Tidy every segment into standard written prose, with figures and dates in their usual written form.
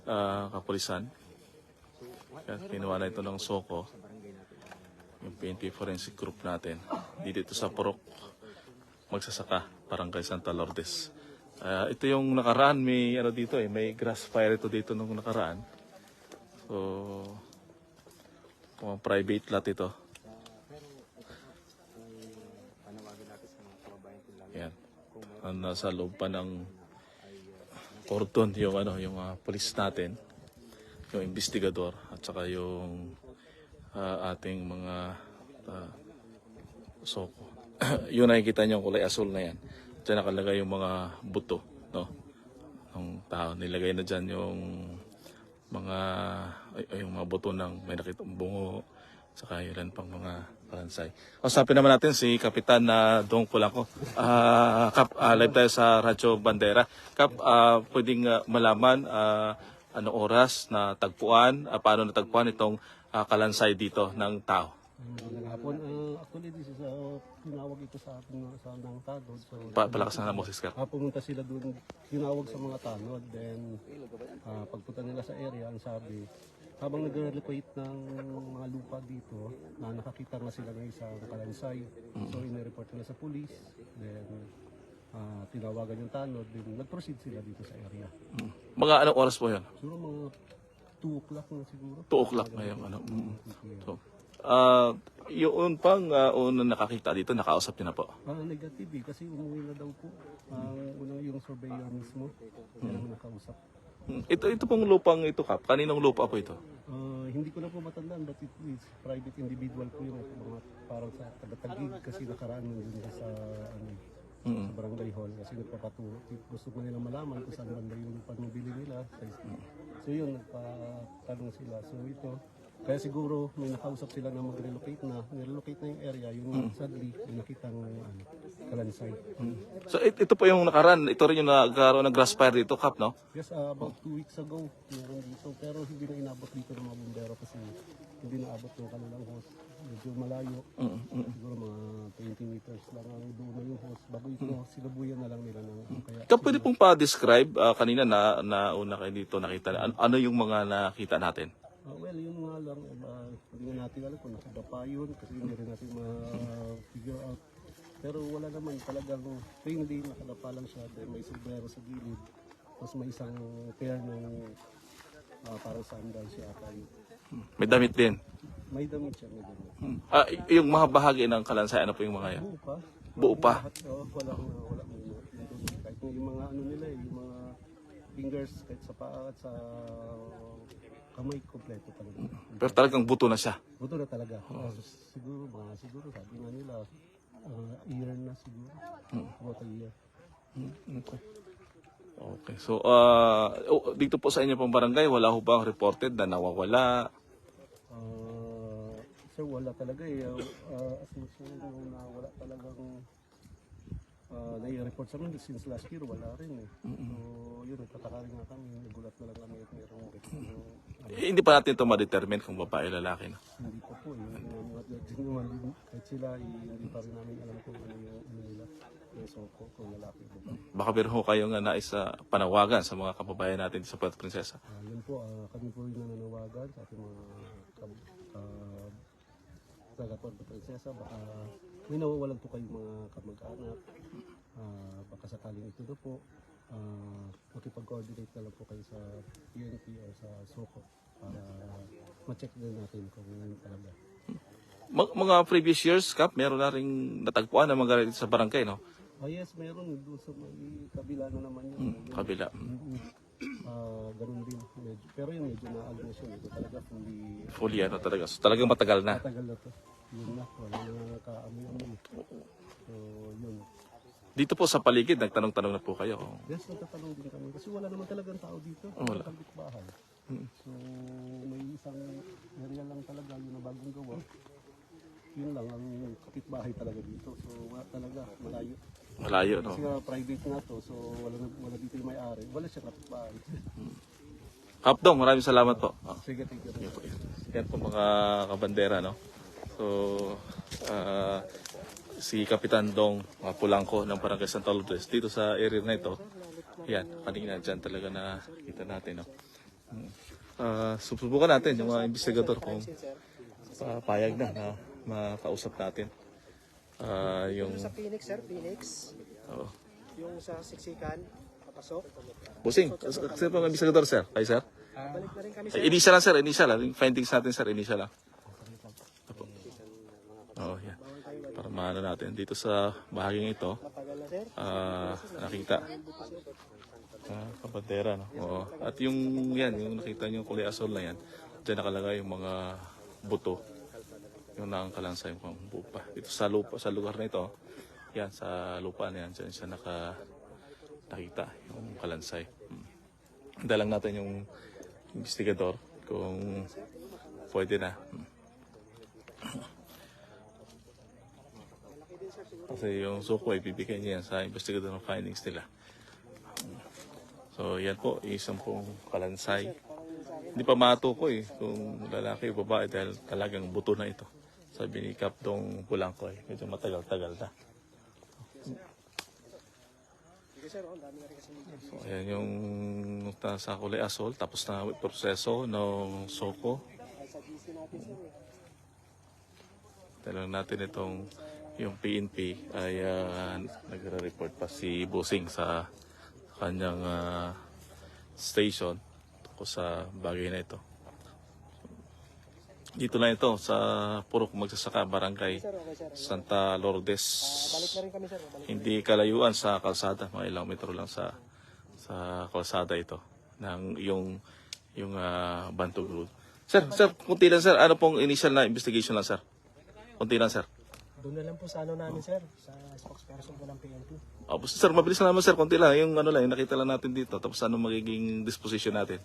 kapulisan. Yan, kinuha na ito ng SOCO, yung PNP Forensic Group natin. Dito sa Purok Magsasaka, Barangay Santa Lourdes. Ito yung nakaraan, may ano dito may grass fire ito dito nung nakaraan. So, private lot ito. Yan. Nasa loob pa ng cordon yung police natin, yung investigador at saka yung ating mga SOCO. Yung nakikita niyo kulay asul na yan. Diyan nakalagay yung mga buto, no? Ng tao. Nilagay na dyan yung mga buto ng may nakitang bungo, saka yun pang mga kalansay. Usapin naman natin si Kapitan Dong Pulangko. Kap, live tayo sa Radyo Bandera. Kap, pwedeng malaman anong oras na tagpuan, paano natagpuan itong kalansay dito ng tao? Hapon, actually this is tinawag ito sa ating ng tanod. So, Palakas na Moses Kap. pumunta sila doon, tinawag sa mga tanod. Then, pagpunta nila sa area, ang sabi, habang nag-relocate ng mga lupa dito, nakakita nga sila ng isang kalansay. So, inireport nila sa police. Then, tinawagan yung tanod. Then, nag-proceed sila dito sa area. Mga anong oras po yun? Siguro mga 2 o'clock na siguro. 2 o'clock ngayon. So, yung pang unang nakakita dito, nakausap niyo na po? Negative kasi umuwi na daw po. Unang yung surveyor mismo, yung nakausap. Ito pong lupang ito, Kap. Kaninong lupa po ito? Hindi ko na po matandaan, but it is private individual po yung mga parang sa taga-tagig kasi nakaraan mo dun sa sa barangay hall kasi nagpapaturo. Gusto ko nilang malaman kung saan banda yung lupa ng bili nila. So yun, nagpatanong sila. So ito, kaya siguro may nakausap sila na mag-relocate na. Nirelocate na yung area, yung sadly, may nakitang kalansay. So ito po yung nakaraan, ito rin yung nagkaroon ng grass fire dito, Kap, no? Yes, about 2 weeks ago, meron dito. Pero hindi na inabot dito ng mga bumbero kasi hindi naabot yung kanilang hose. Medyo malayo. Siguro mga 20 meters lang ang doon na yung hose. Bago ito, sinabuyan na lang nila ng kaya. Kap, pwede pong pa-describe, kanina nauna kayo dito nakita, ano yung mga nakita natin? Well, yun nga lang, hindi na natin alam kung nakaba pa yun kasi hindi rin natin ma-figure out. Pero wala naman talagang plainly, nakadapa lang siya, then may sombrero sa gilid. Tapos may isang pair ng parang sandal siya ata yun. May damit din. May damit siya, may damit. Yung mga bahagi ng kalansay, ano po yung mga yan? Buo pa. Buo pa? Wala kahit yung mga ano nila yung mga fingers kahit sa paa at sa kamay kompleto talaga. Pero talagang buto na siya. Buto na talaga. Siguro sabi nga nila year na siguro. About a year. Okay. So, dito po sa inyo pong barangay, wala ho bang reported na nawawala? Sir, wala talaga as much na wala talagang nai-report sa amin since last year, wala rin So, yun, nagtataka rin nga kami. Nagulat na lang kami at mayroong Hindi pa natin ito ma-determine kung babae o lalaki, no? Hindi pa po. Kahit sila, hindi pa rin namin alam kung ano yung nila. Yung SOCO, kung lalaki o babae. Baka meron ho kayo nga nais panawagan sa mga kababayan natin sa Puerto Princesa. Yun po, kami po rin nananawagan sa ating mga taga Puerto Princesa. Baka may nawawalan po kayong mga kamag-anak. Baka sakaling ito na po. Makipag-coordinate na lang po kayo sa PNP o sa SOCO para ma-check din natin kung talaga. Mga previous years, Kap, meron na rin natagpuan ng mga sa barangay, no? Yes, meron. Doon sa may kabila na naman yun. Kabila. Ganun din. Pero yun, medyo na-ag na siya. Ito talaga Fully ano talaga. So, talagang matagal na. matagal na to. Yun na. Wala na kaamoy-amoy. So, yun. Dito po sa paligid, nagtanong-tanong na po kayo. Yes, nagtatanong din kami. Kasi wala naman talagang tao dito. Wala. Bahay. So, may isang area lang talaga yun na bagong gawa. Yun lang ang kapitbahay talaga dito. So, wala talaga. Malayo. Malayo, no? Kasi private nga to. So, wala dito yung may-ari. Wala siya kapitbahay. Kapdong, maraming salamat po. Sige, thank you. Yan po mga kabandera, no? So, si Kapitan Dong Pulangko ng Barangay Santa Lourdes dito sa area na ito. Yan, kanina dyan talaga na kita natin, no? Susubukan natin yung mga investigador kung payag na makausap natin. Yung Sa Phoenix, sir, Phoenix. Oo. Yung sa Siksikan, papasok. Busing, kasi po ang investigador, sir. Ay, sir. Balik na rin kami, sir. Initial lang, sir. Initial lang. Yung findings natin, sir. Initial lang. Apo. Oo, yan. Para maano natin. Dito sa bahaging ito, Matagal na, sir. nakita. Kabandera, no? Oo. At yung yan, yung nakita nyo kulay asol na yan, dyan nakalagay yung mga buto. Yung nakakalansay yung pambupa. Dito sa lupa, sa lugar na ito, yan, sa lupa na yan, dyan siya nakita yung kalansay. Dalang natin yung investigador kung pwede na. Kasi yung suko ay bibigyan niya yan sa investigador ng findings nila. So yan po, isang pong kalansay. Hindi pa matukoy kung lalaki o babae dahil talagang buto na ito. Sabi ni Kap Dong Pulangko ay medyo matagal-tagal na. So ayan yung sa kulay asol, tapos na proseso ng soko. Talang natin itong yung PNP ay nagre-report pa si Busing sa kanyang station tungkol sa bagay na ito. Dito na ito sa Purok Magsasaka, Barangay Santa Lourdes. Balik na rin kami, sir. Balik. Hindi kalayuan sa kalsada, mga ilang metro lang sa kalsada ito ng yung Bantog Road. Sir, kunti lang sir, ano pong initial na investigation lang sir? Kunti lang sir. Doon na lang po sa ano namin, sir. Sa spokesperson po ng PNP. Sir, mabilis na naman sir, kunti lang. Yung ano lang, yung nakita lang natin dito. Tapos ano magiging disposition natin?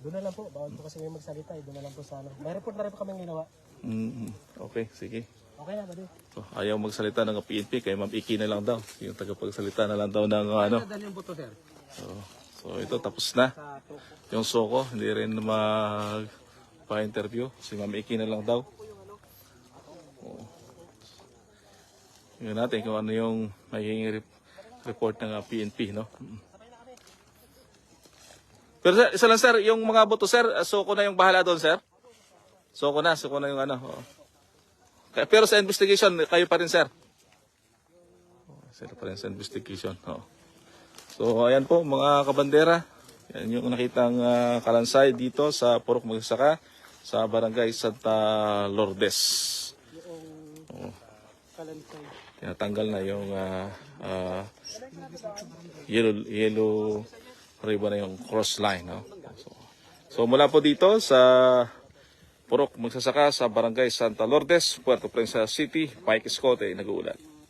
Doon na lang po. Bawal po kasi may magsalita. Doon na lang po sa ano. May report na rin po kami ginawa. Okay, sige. Okay na, buddy. So, ayaw magsalita ng PNP, kay Ma'am Iki na lang daw. Yung tagapagsalita na lang daw ng ano. Dali yung buto, sir. So ito, tapos na. Yung soko, hindi rin magpa-interview. Si Ma'am Iki na lang daw. Yun natin kung ano yung magiging report ng PNP, no? Pero sir, isa lang sir, yung mga boto sir, soko na yung bahala doon sir? Soko na yung ano. Oo. Pero sa investigation, kayo pa rin sir? Sir pa rin sa investigation. Oo. So ayan po mga kabandera, yan yung nakitang kalansay dito sa Purok Magsasaka sa Barangay Santa Lourdes. Oo. Tinatanggal na yung yellow ribbon na yung cross line. No? So mula po dito sa Purok Magsasaka sa Barangay Santa Lourdes, Puerto Princesa City, Mike Escote, nag-uulat.